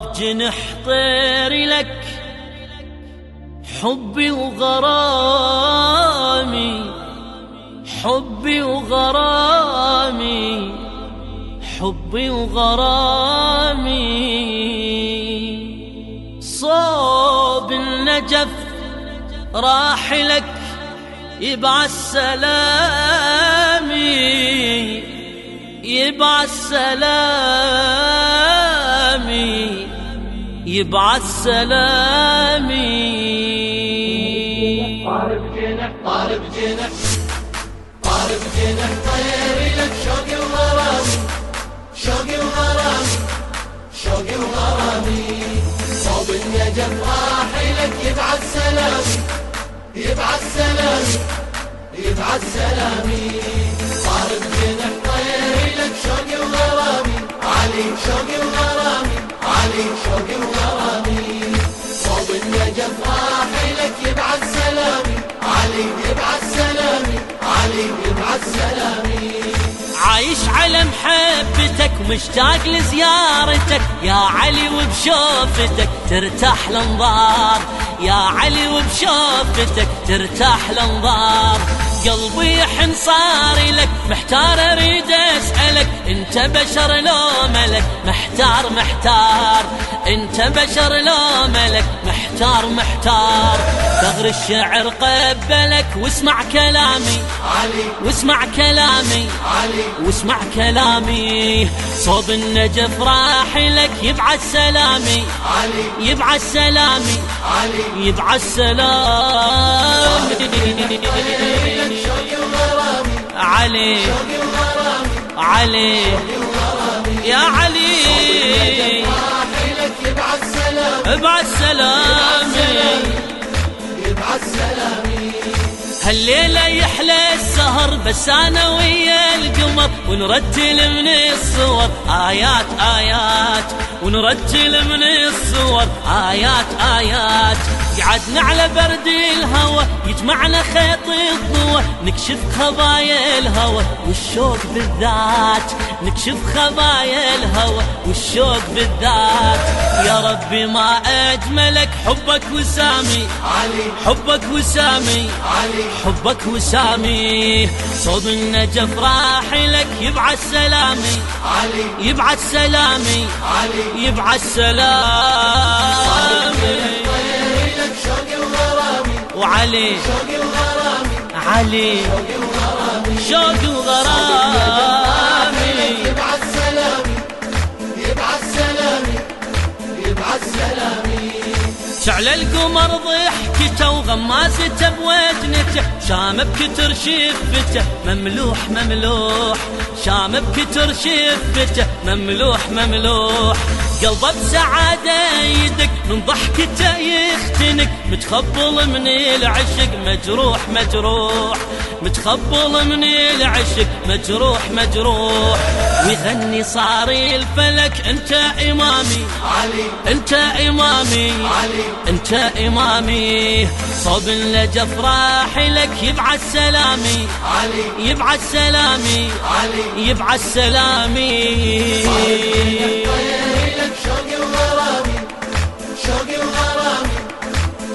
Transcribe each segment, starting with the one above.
جنح طيري لك حبي وغرامي، حبي وغرامي، حبي وغرامي. صوب النجف راح لك يبعث سلامي، يبعث سلامي، يبعث سلامي. طارب جنح طارب جنح طارب جنح طيري لك شوقي وغرامي، شوقي وغرامي، شوقي وغرامي. صوب النجف راح لك يبعث سلامي، يبعث سلامي، يبعث سلامي. طارب جنح طيري لك شوقي وغرامي، علي شوقي وغرامي، علي شوقي وغرامي. صوب النجف راح لك يبعث سلامي، علي يبعث سلامي، علي يبعث سلامي. عايش على محبتك ومشتاق لزيارتك يا علي، وبشوفتك ترتاح الانظار يا علي، وبشوفتك ترتاح الانظار. قلبي يحن صار لك محتار اريد اسألك، انت بشر لو ملك؟ محتار محتار، انت بشر لو ملك؟ محتار محتار. ثغر الشعر قبلك واسمع كلامي علي، واسمع كلامي علي، واسمع كلامي. صوب النجف راح لك يبعث سلامي، علي يبعث سلامي، علي يبعث سلامي. شوقي وغرامي، علي شوقي وغرامي، علي يا علي، راح لك يبعث سلامي، ابعث سلامي. يبعث سلامي. هالليلة يحلى السهر بس أنا ويا القمر، ونرتل من الصور آيات آيات، ونرتل من الصور آيات آيات. قعدنا على برد الهوى يجمعنا خيط الضوى، نكشف خبايا الهوى والشوق بالذات، نكشف خبايا الهوى والشوق بالذات. يا ربي ما أجملك حبك وسامي، علي حبك وسامي، علي حبك وسامي. صوب النجف راح لك يبعث سلامي، علي يبعث سلامي، علي. يبعث سلامي. طيري لك شوقي وغرامي، وعلي شوقي وغرامي، علي شوقي وغرامي. شوق وغرامي. يبعث سلامي، يبعث سلامي، يبعث سلامي. شعل القمر ضحكته وغمازته بوجنته، شام بكتر شفته مملوح مملوح، شام بكتر شفته مملوح مملوح. قلبه بسعادة يدك من ضحكته يختنك، متخبل من العشق مجروح مجروح، متخبل من العشق مجروح مجروح. ويغني صاري الفلك انت امامي، علي انت امامي، علي انت امامي. صوب النجف راح لك يبعث سلامي، علي يبعث سلامي، علي. يبعث سلامي. طيري لك شوقي وغرامي، شوقي وغرامي،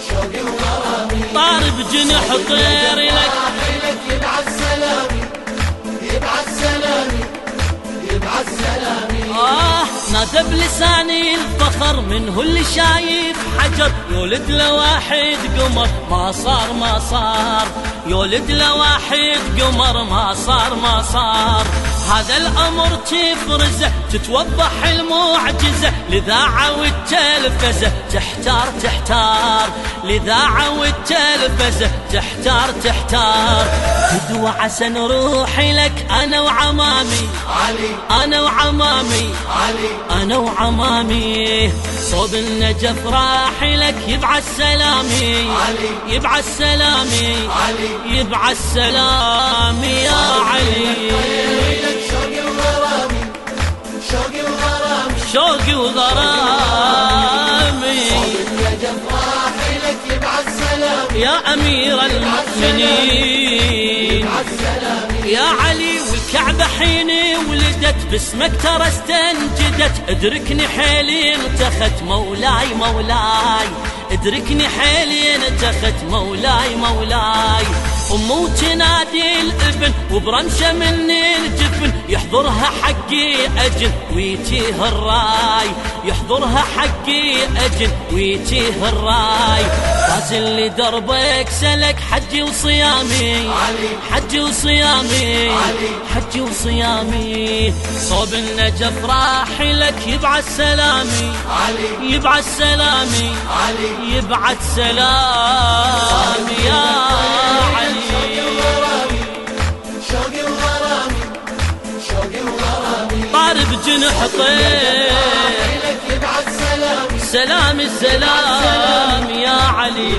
شوقي وغرامي. طارب جنح طير لك راح لك يبعث سلامي، يبعث سلامي، يبعث سلامي. نادى بلساني الفخر منه اللي شايف حجر، يولد له واحد قمر ما صار ما صار، يولد له واحد قمر ما صار ما صار. هذا الأمر تفرزه تتوضح المعجزة، الإذاعة والتلفزة تحتار تحتار، الإذاعة والتلفزة تحتار تحتار. هدوء عسى نروح لك أنا وعمامي، علي أنا وعمامي، علي أنا وعمامي. صوب النجف راح لك يبعث سلامي، علي يبعث سلامي، علي. يبعث سلامي يا علي. طيري لك شوقي وغرامي، شوقي وغرامي، شوقي وغرامي. النجف راح لك يبعث سلامي، يا أمير المؤمنين يبعث سلامي. يا علي، والكعبة حين ولدت باسمك ترى استنجدت، ادركني حيلي انتخت مولاي مولاي، ادركني حيلي انتخت مولاي مولاي. أمه تنادي الابن وبرمشة مني الجفن، يحضرها حقي أجل ويتيه الراي، يحضرها حقي أجل ويتيه الراي. فازل لدربك سلك حجي وصيامي، حجي وصيامي، حجي وصيامي. صوب النجف راحلك يبعث سلامي، يبعث سلامي، يبعث سلامي يا علي. طارب جنح طير سلام السلام يا علي.